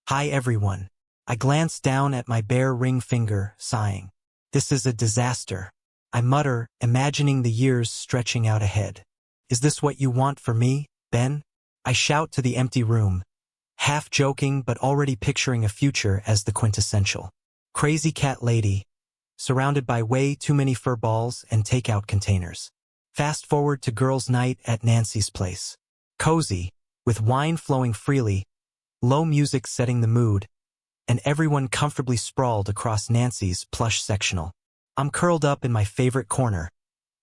Hi everyone. I glanced down at my bare ring finger, sighing. This is a disaster. I mutter, imagining the years stretching out ahead. Is this what you want for me, Ben? I shout to the empty room, half joking but already picturing a future as the quintessential crazy cat lady, surrounded by way too many fur balls and takeout containers. Fast forward to girls' night at Nancy's place. Cozy, with wine flowing freely, low music setting the mood, and everyone comfortably sprawled across Nancy's plush sectional. I'm curled up in my favorite corner,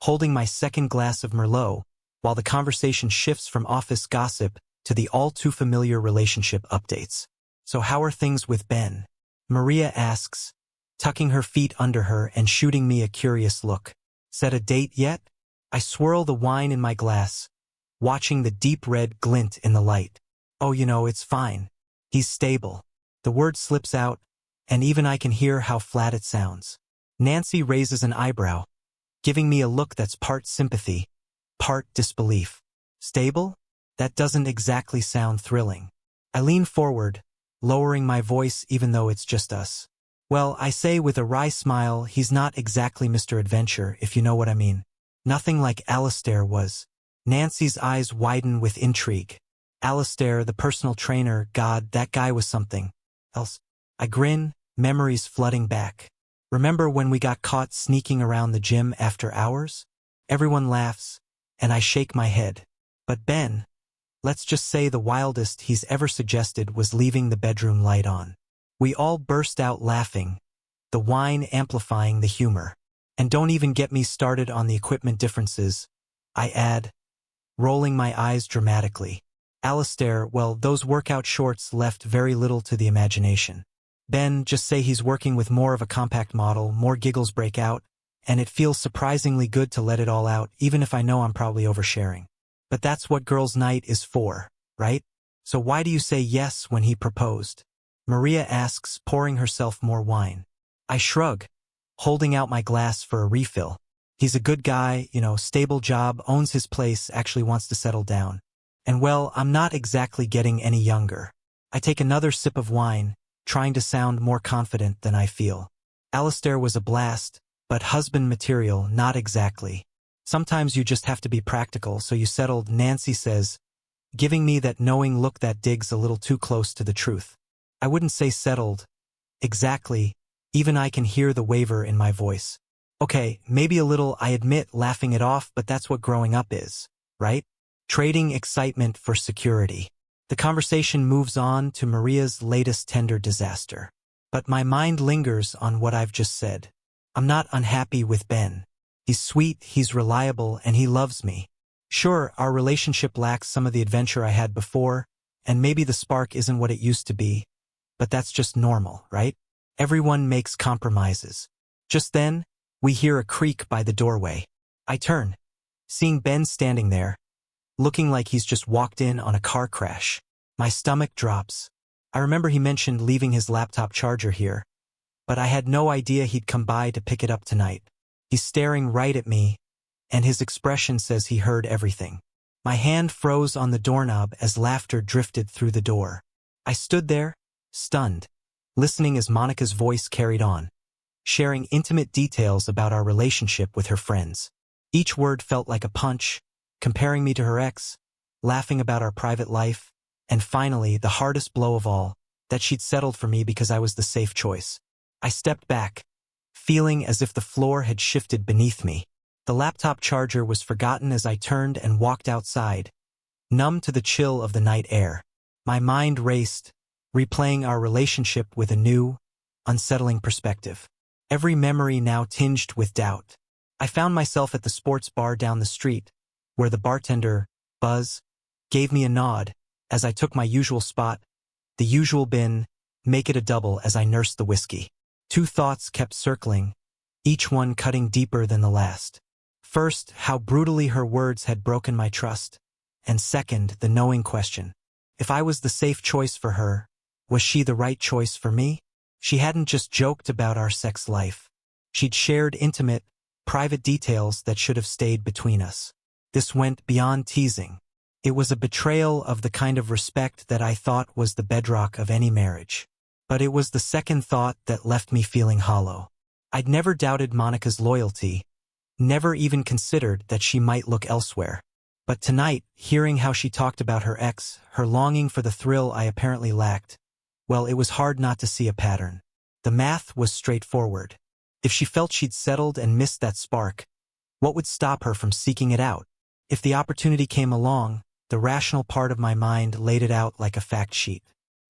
holding my second glass of Merlot, while the conversation shifts from office gossip to the all-too-familiar relationship updates. So how are things with Ben? Maria asks, tucking her feet under her and shooting me a curious look. Set a date yet? I swirl the wine in my glass, watching the deep red glint in the light. Oh, it's fine. He's stable. The word slips out, and even I can hear how flat it sounds. Nancy raises an eyebrow, giving me a look that's part sympathy, part disbelief. Stable? That doesn't exactly sound thrilling. I lean forward, lowering my voice even though it's just us. Well, I say with a wry smile, he's not exactly Mr. Adventure, if you know what I mean. Nothing like Alistair was. Nancy's eyes widen with intrigue. Alistair, the personal trainer, God, that guy was something else. I grin, memories flooding back. Remember when we got caught sneaking around the gym after hours? Everyone laughs, and I shake my head. But Ben, let's just say the wildest he's ever suggested was leaving the bedroom light on. We all burst out laughing, the wine amplifying the humor. And don't even get me started on the equipment differences, I add, rolling my eyes dramatically. Alistair, well, those workout shorts left very little to the imagination. Ben, just say he's working with more of a compact model, more giggles break out, and it feels surprisingly good to let it all out, even if I know I'm probably oversharing. But that's what girls' night is for, right? So why do you say yes when he proposed? Maria asks, pouring herself more wine. I shrug, holding out my glass for a refill. He's a good guy, stable job, owns his place, actually wants to settle down. And well, I'm not exactly getting any younger. I take another sip of wine, trying to sound more confident than I feel. Alistair was a blast, but husband material, not exactly. Sometimes you just have to be practical, so you settled, Nancy says, giving me that knowing look that digs a little too close to the truth. I wouldn't say settled. Exactly. Even I can hear the waver in my voice. Okay, maybe a little, I admit, laughing it off, but that's what growing up is, right? Trading excitement for security. The conversation moves on to Maria's latest tender disaster. But my mind lingers on what I've just said. I'm not unhappy with Ben. He's sweet, he's reliable, and he loves me. Sure, our relationship lacks some of the adventure I had before, and maybe the spark isn't what it used to be, but that's just normal, right? Everyone makes compromises. Just then, we hear a creak by the doorway. I turn, seeing Ben standing there, looking like he's just walked in on a car crash. My stomach drops. I remember he mentioned leaving his laptop charger here, but I had no idea he'd come by to pick it up tonight. He's staring right at me, and his expression says he heard everything. My hand froze on the doorknob as laughter drifted through the door. I stood there, stunned, listening as Monica's voice carried on, sharing intimate details about our relationship with her friends. Each word felt like a punch, comparing me to her ex, laughing about our private life, and finally, the hardest blow of all, that she'd settled for me because I was the safe choice. I stepped back, feeling as if the floor had shifted beneath me. The laptop charger was forgotten as I turned and walked outside, numb to the chill of the night air. My mind raced, replaying our relationship with a new, unsettling perspective. Every memory now tinged with doubt. I found myself at the sports bar down the street, where the bartender, Buzz, gave me a nod as I took my usual spot, the usual bin, make it a double as I nursed the whiskey. Two thoughts kept circling, each one cutting deeper than the last. First, how brutally her words had broken my trust, and second, the knowing question. If I was the safe choice for her, was she the right choice for me? She hadn't just joked about our sex life. She'd shared intimate, private details that should have stayed between us. This went beyond teasing. It was a betrayal of the kind of respect that I thought was the bedrock of any marriage. But it was the second thought that left me feeling hollow. I'd never doubted Monica's loyalty, never even considered that she might look elsewhere. But tonight, hearing how she talked about her ex, her longing for the thrill I apparently lacked, well, it was hard not to see a pattern. The math was straightforward. If she felt she'd settled and missed that spark, what would stop her from seeking it out? If the opportunity came along, the rational part of my mind laid it out like a fact sheet.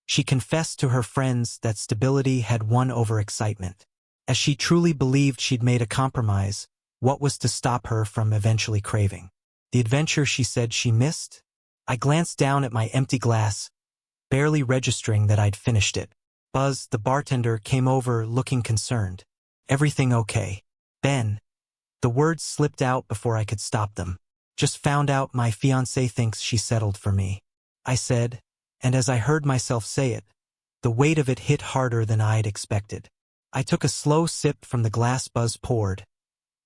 She confessed to her friends that stability had won over excitement. As she truly believed she'd made a compromise, what was to stop her from eventually craving? The adventure she said she missed? I glanced down at my empty glass, barely registering that I'd finished it. Buzz, the bartender, came over looking concerned. "Everything okay, Ben?" The words slipped out before I could stop them. "Just found out my fiancée thinks she settled for me," I said, and as I heard myself say it, the weight of it hit harder than I'd expected. I took a slow sip from the glass Buzz poured,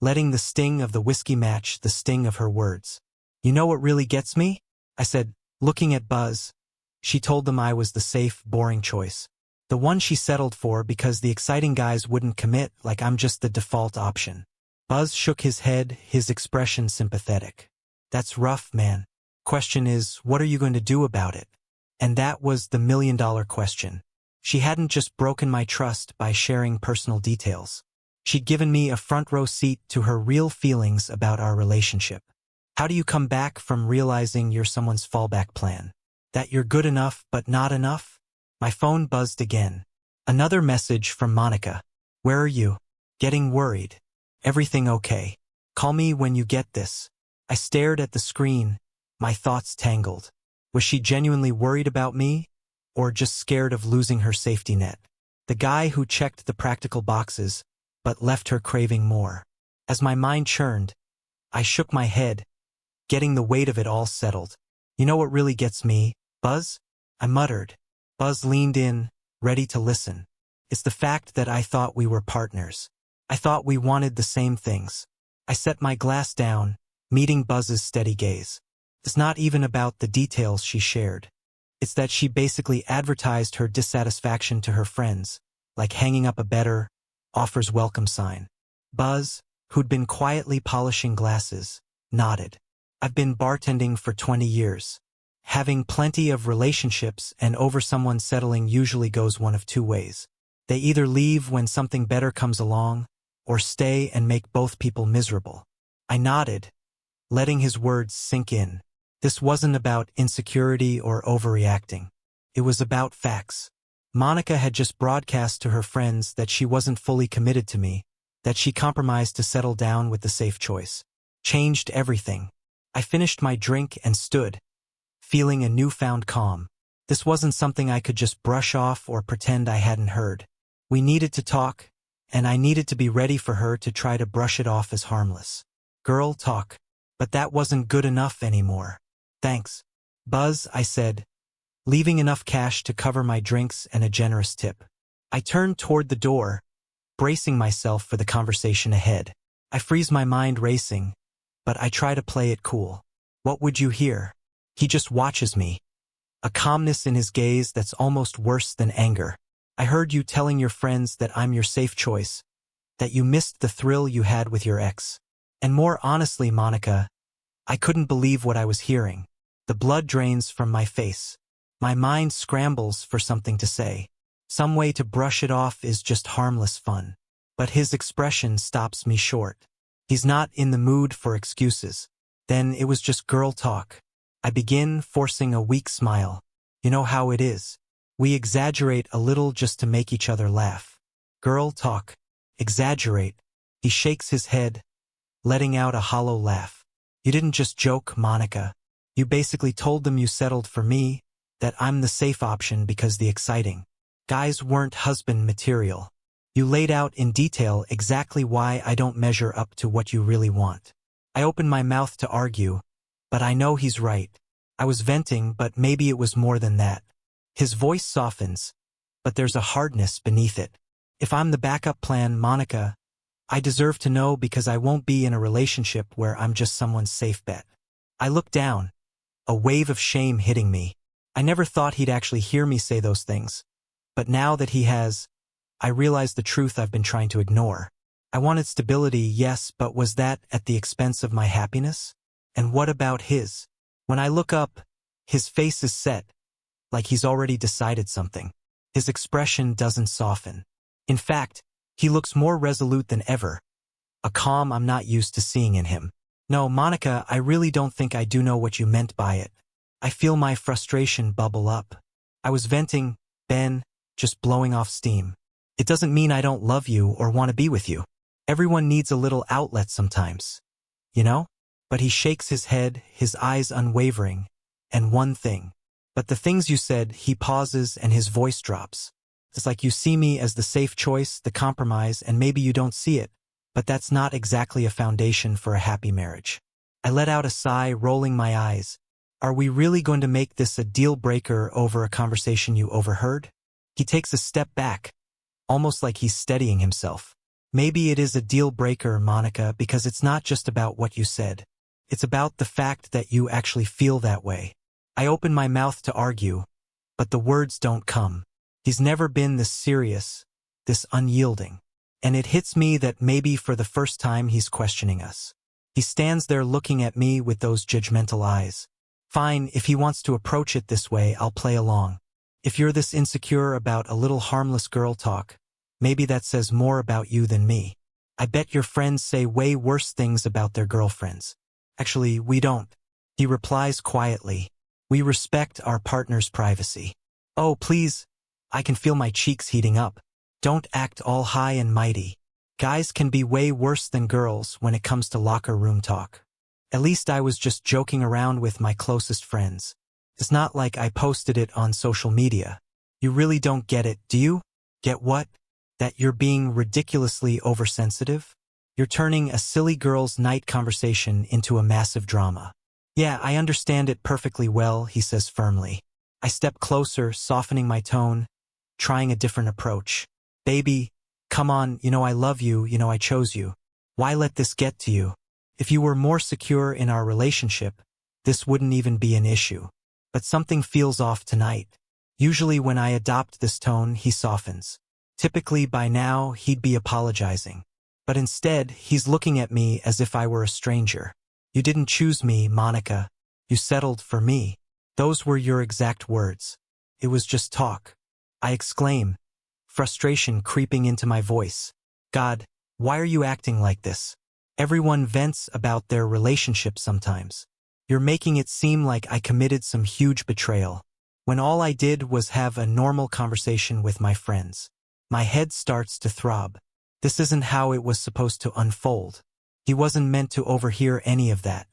letting the sting of the whiskey match the sting of her words. "You know what really gets me?" I said, looking at Buzz. She told them I was the safe, boring choice. The one she settled for because the exciting guys wouldn't commit, like I'm just the default option. Buzz shook his head, his expression sympathetic. "That's rough, man. Question is, what are you going to do about it?" And that was the million-dollar question. She hadn't just broken my trust by sharing personal details. She'd given me a front-row seat to her real feelings about our relationship. How do you come back from realizing you're someone's fallback plan? That you're good enough but not enough? My phone buzzed again. Another message from Monica. "Where are you? Getting worried. Everything okay? Call me when you get this." I stared at the screen, my thoughts tangled. Was she genuinely worried about me, or just scared of losing her safety net? The guy who checked the practical boxes, but left her craving more. As my mind churned, I shook my head, getting the weight of it all settled. "You know what really gets me, Buzz?" I muttered. Buzz leaned in, ready to listen. "It's the fact that I thought we were partners. I thought we wanted the same things." I set my glass down, meeting Buzz's steady gaze. "It's not even about the details she shared. It's that she basically advertised her dissatisfaction to her friends, like hanging up a better, offers welcome sign." Buzz, who'd been quietly polishing glasses, nodded. "I've been bartending for 20 years. Having plenty of relationships and over someone settling usually goes one of two ways. They either leave when something better comes along, or stay and make both people miserable." I nodded, letting his words sink in. This wasn't about insecurity or overreacting. It was about facts. Monica had just broadcast to her friends that she wasn't fully committed to me, that she compromised to settle down with the safe choice. Changed everything. I finished my drink and stood, feeling a newfound calm. This wasn't something I could just brush off or pretend I hadn't heard. We needed to talk, and I needed to be ready for her to try to brush it off as harmless. Girl talk. But that wasn't good enough anymore. "Thanks, Buzz," I said, leaving enough cash to cover my drinks and a generous tip. I turned toward the door, bracing myself for the conversation ahead. I freeze my mind racing, but I try to play it cool. "What would you hear?" He just watches me. A calmness in his gaze that's almost worse than anger. "I heard you telling your friends that I'm your safe choice, that you missed the thrill you had with your ex." And more honestly, Monica, I couldn't believe what I was hearing. The blood drains from my face. My mind scrambles for something to say. Some way to brush it off is just harmless fun. But his expression stops me short. He's not in the mood for excuses. Then it was just girl talk. I begin, forcing a weak smile. "You know how it is. We exaggerate a little just to make each other laugh." Girl talk. Exaggerate. He shakes his head, letting out a hollow laugh. "You didn't just joke, Monica. You basically told them you settled for me, that I'm the safe option because the exciting guys weren't husband material. You laid out in detail exactly why I don't measure up to what you really want." I opened my mouth to argue, but I know he's right. I was venting, but maybe it was more than that. His voice softens, but there's a hardness beneath it. "If I'm the backup plan, Monica, I deserve to know because I won't be in a relationship where I'm just someone's safe bet." I looked down, a wave of shame hitting me. I never thought he'd actually hear me say those things. But now that he has, I realize the truth I've been trying to ignore. I wanted stability, yes, but was that at the expense of my happiness? And what about his? When I look up, his face is set, like he's already decided something. His expression doesn't soften. In fact, he looks more resolute than ever, a calm I'm not used to seeing in him. No, Monica, I really don't think I do know what you meant by it. I feel my frustration bubble up. I was venting, Ben, just blowing off steam. It doesn't mean I don't love you or want to be with you. Everyone needs a little outlet sometimes. You know? But he shakes his head, his eyes unwavering. And one thing. But the things you said, he pauses and his voice drops. It's like you see me as the safe choice, the compromise, and maybe you don't see it. But that's not exactly a foundation for a happy marriage. I let out a sigh, rolling my eyes. Are we really going to make this a deal breaker over a conversation you overheard? He takes a step back, almost like he's steadying himself. Maybe it is a deal breaker, Monica, because it's not just about what you said. It's about the fact that you actually feel that way. I open my mouth to argue, but the words don't come. He's never been this serious, this unyielding. And it hits me that maybe for the first time he's questioning us. He stands there looking at me with those judgmental eyes. Fine, if he wants to approach it this way, I'll play along. If you're this insecure about a little harmless girl talk, maybe that says more about you than me. I bet your friends say way worse things about their girlfriends. Actually, we don't. He replies quietly. We respect our partner's privacy. Oh, please. I can feel my cheeks heating up. Don't act all high and mighty. Guys can be way worse than girls when it comes to locker room talk. At least I was just joking around with my closest friends. It's not like I posted it on social media. You really don't get it, do you? Get what? That you're being ridiculously oversensitive? You're turning a silly girls' night conversation into a massive drama. Yeah, I understand it perfectly well, he says firmly. I step closer, softening my tone, trying a different approach. Baby, come on, you know I love you, you know I chose you. Why let this get to you? If you were more secure in our relationship, this wouldn't even be an issue. But something feels off tonight. Usually when I adopt this tone, he softens. Typically by now, he'd be apologizing. But instead, he's looking at me as if I were a stranger. You didn't choose me, Monica. You settled for me. Those were your exact words. It was just talk. I exclaim, frustration creeping into my voice. God, why are you acting like this? Everyone vents about their relationship sometimes. You're making it seem like I committed some huge betrayal, when all I did was have a normal conversation with my friends. My head starts to throb. This isn't how it was supposed to unfold. He wasn't meant to overhear any of that.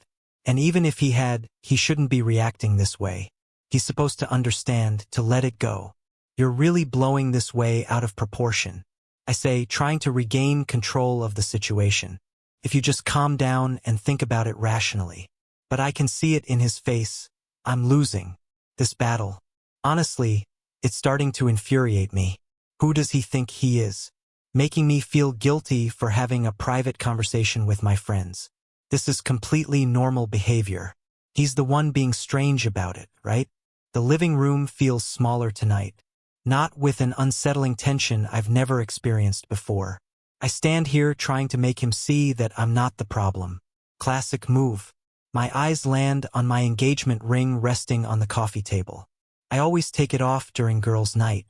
And even if he had, he shouldn't be reacting this way. He's supposed to understand, to let it go. You're really blowing this way out of proportion. I say, trying to regain control of the situation. If you just calm down and think about it rationally. But I can see it in his face. I'm losing this battle. Honestly, it's starting to infuriate me. Who does he think he is? Making me feel guilty for having a private conversation with my friends. This is completely normal behavior. He's the one being strange about it, right? The living room feels smaller tonight. Not with an unsettling tension I've never experienced before. I stand here trying to make him see that I'm not the problem. Classic move. My eyes land on my engagement ring resting on the coffee table. I always take it off during girls' night,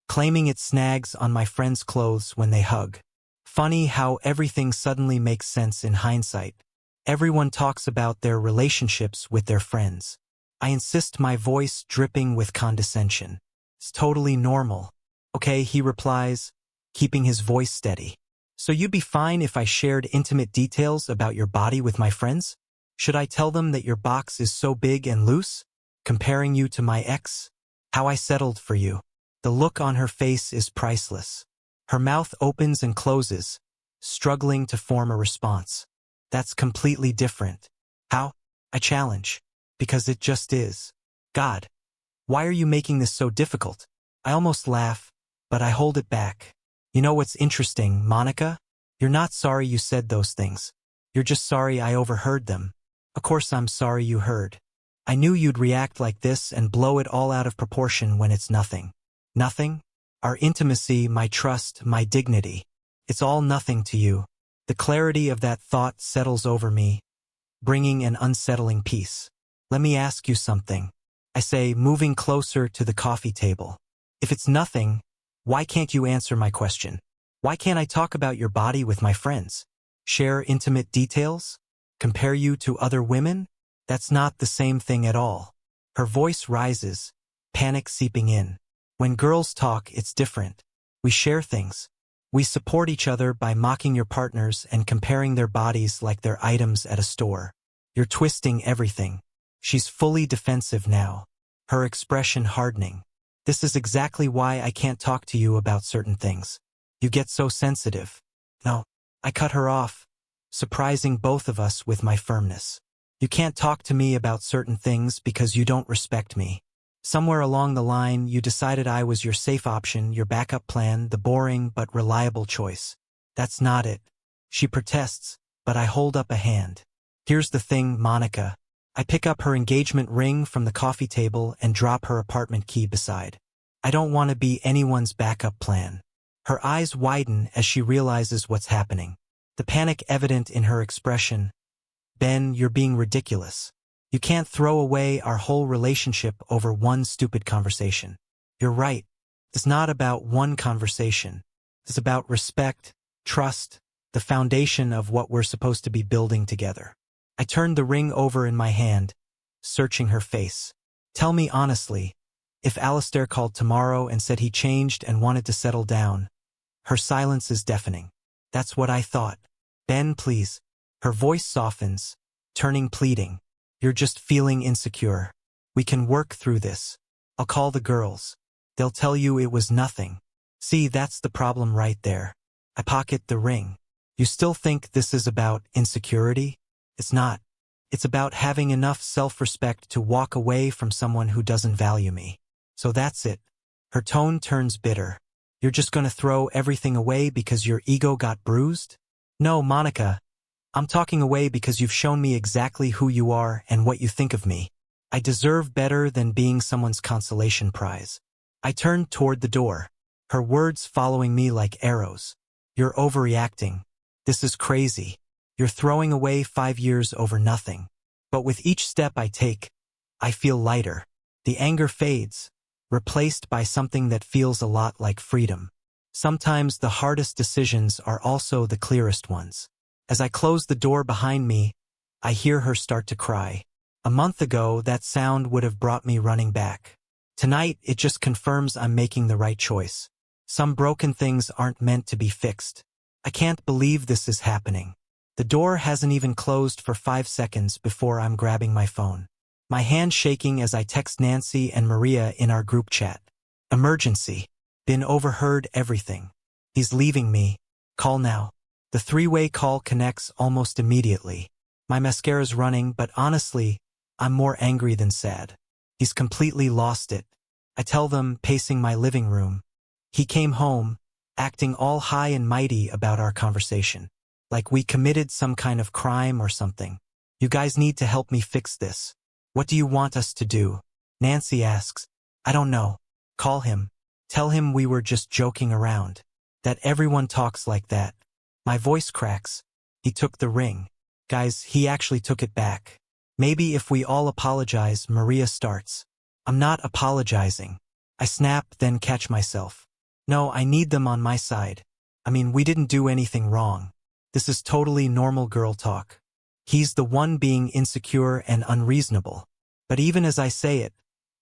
claiming it snags on my friends' clothes when they hug. Funny how everything suddenly makes sense in hindsight. Everyone talks about their relationships with their friends. I insist, my voice dripping with condescension. It's totally normal. Okay, he replies, keeping his voice steady. So you'd be fine if I shared intimate details about your body with my friends? Should I tell them that your box is so big and loose? Comparing you to my ex? How I settled for you. The look on her face is priceless. Her mouth opens and closes, struggling to form a response. That's completely different. How? I challenge. Because it just is. God, why are you making this so difficult? I almost laugh, but I hold it back. You know what's interesting, Monica? You're not sorry you said those things. You're just sorry I overheard them. Of course I'm sorry you heard. I knew you'd react like this and blow it all out of proportion when it's nothing. Nothing? Our intimacy, my trust, my dignity. It's all nothing to you. The clarity of that thought settles over me, bringing an unsettling peace. Let me ask you something, I say, moving closer to the coffee table. If it's nothing, why can't you answer my question? Why can't I talk about your body with my friends? Share intimate details? Compare you to other women? That's not the same thing at all. Her voice rises, panic seeping in. When girls talk, it's different. We share things. We support each other by mocking your partners and comparing their bodies like they're items at a store. You're twisting everything. She's fully defensive now, her expression hardening. This is exactly why I can't talk to you about certain things. You get so sensitive. No, I cut her off, surprising both of us with my firmness. You can't talk to me about certain things because you don't respect me. Somewhere along the line, you decided I was your safe option, your backup plan, the boring but reliable choice. That's not it. She protests, but I hold up a hand. Here's the thing, Monica. I pick up her engagement ring from the coffee table and drop her apartment key beside. I don't want to be anyone's backup plan. Her eyes widen as she realizes what's happening. The panic evident in her expression. Ben, you're being ridiculous. You can't throw away our whole relationship over one stupid conversation. You're right. It's not about one conversation. It's about respect, trust, the foundation of what we're supposed to be building together. I turned the ring over in my hand, searching her face. Tell me honestly, if Alistair called tomorrow and said he changed and wanted to settle down. Her silence is deafening. That's what I thought. Ben, please. Her voice softens, turning pleading. You're just feeling insecure. We can work through this. I'll call the girls. They'll tell you it was nothing. See, that's the problem right there. I pocket the ring. You still think this is about insecurity? It's not. It's about having enough self-respect to walk away from someone who doesn't value me. So that's it. Her tone turns bitter. You're just gonna throw everything away because your ego got bruised? No, Monica. I'm talking away because you've shown me exactly who you are and what you think of me. I deserve better than being someone's consolation prize. I turned toward the door, her words following me like arrows. You're overreacting. This is crazy. You're throwing away 5 years over nothing. But with each step I take, I feel lighter. The anger fades, replaced by something that feels a lot like freedom. Sometimes the hardest decisions are also the clearest ones. As I close the door behind me, I hear her start to cry. A month ago, that sound would have brought me running back. Tonight, it just confirms I'm making the right choice. Some broken things aren't meant to be fixed. I can't believe this is happening. The door hasn't even closed for 5 seconds before I'm grabbing my phone. My hand shaking as I text Nancy and Maria in our group chat. Emergency. Been overheard everything. He's leaving me. Call now. The three-way call connects almost immediately. My mascara's running, but honestly, I'm more angry than sad. He's completely lost it. I tell them, pacing my living room. He came home, acting all high and mighty about our conversation. Like we committed some kind of crime or something. You guys need to help me fix this. What do you want us to do? Nancy asks. I don't know. Call him. Tell him we were just joking around. That everyone talks like that. My voice cracks. He took the ring. Guys, he actually took it back. Maybe if we all apologize, Maria starts. I'm not apologizing. I snap, then catch myself. No, I need them on my side. I mean, we didn't do anything wrong. This is totally normal girl talk. He's the one being insecure and unreasonable. But even as I say it,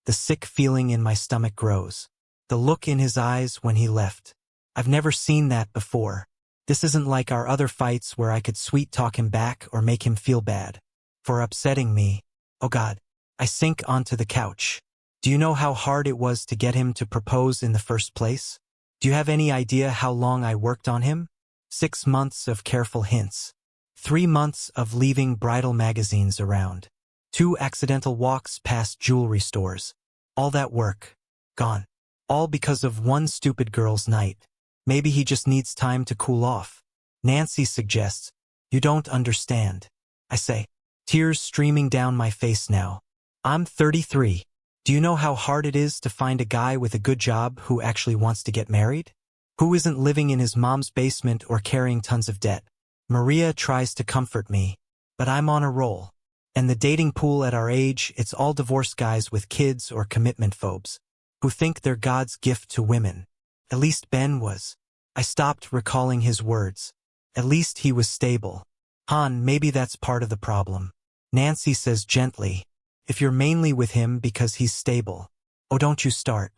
the sick feeling in my stomach grows. The look in his eyes when he left. I've never seen that before. This isn't like our other fights where I could sweet-talk him back or make him feel bad. For upsetting me. Oh God. I sink onto the couch. Do you know how hard it was to get him to propose in the first place? Do you have any idea how long I worked on him? 6 months of careful hints. 3 months of leaving bridal magazines around. 2 accidental walks past jewelry stores. All that work. Gone. All because of one stupid girl's night. Maybe he just needs time to cool off. Nancy suggests. You don't understand. I say. Tears streaming down my face now. I'm 33. Do you know how hard it is to find a guy with a good job who actually wants to get married? Who isn't living in his mom's basement or carrying tons of debt? Maria tries to comfort me, but I'm on a roll. And the dating pool at our age, it's all divorced guys with kids or commitment phobes, who think they're God's gift to women. At least Ben was. I stopped recalling his words. At least he was stable. Han, maybe that's part of the problem. Nancy says gently, if you're mainly with him because he's stable. Oh, don't you start.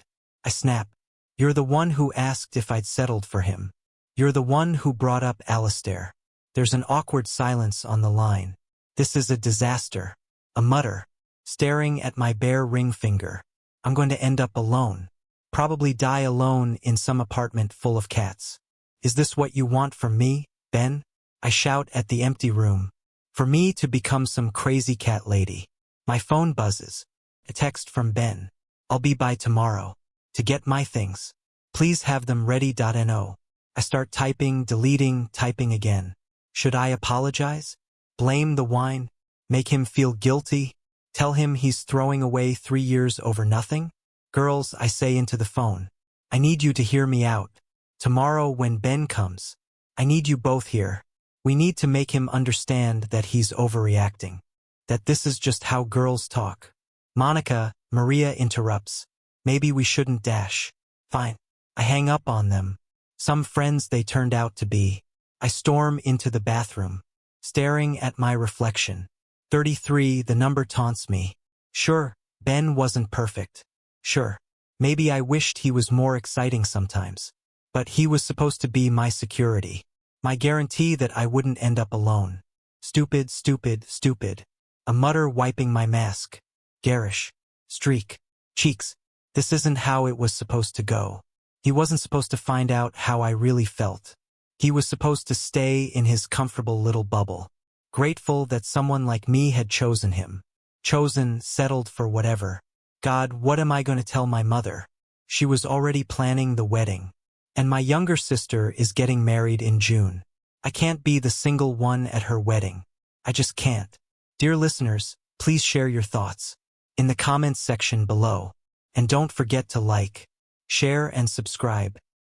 I snap. You're the one who asked if I'd settled for him. You're the one who brought up Alistair. There's an awkward silence on the line. This is a disaster. A mutter. Staring at my bare ring finger. I'm going to end up alone. Probably die alone in some apartment full of cats. Is this what you want from me, Ben? I shout at the empty room. For me to become some crazy cat lady. My phone buzzes. A text from Ben. I'll be by tomorrow. To get my things. Please have them ready. No. I start typing, deleting, typing again. Should I apologize? Blame the wine? Make him feel guilty? Tell him he's throwing away 3 years over nothing? Girls, I say into the phone. I need you to hear me out. Tomorrow when Ben comes, I need you both here. We need to make him understand that he's overreacting. That this is just how girls talk. Monica, Maria interrupts. Maybe we shouldn't dash. Fine. I hang up on them. Some friends they turned out to be. I storm into the bathroom, staring at my reflection. 33, the number taunts me. Sure, Ben wasn't perfect. Sure, maybe I wished he was more exciting sometimes. But he was supposed to be my security. My guarantee that I wouldn't end up alone. Stupid, stupid, stupid. A mutter wiping my mask. Garish. Streak. Cheeks. This isn't how it was supposed to go. He wasn't supposed to find out how I really felt. He was supposed to stay in his comfortable little bubble. Grateful that someone like me had chosen him. Chosen, settled for whatever. God, what am I going to tell my mother? She was already planning the wedding. And my younger sister is getting married in June. I can't be the single one at her wedding. I just can't. Dear listeners, please share your thoughts in the comments section below. And don't forget to like, share and subscribe.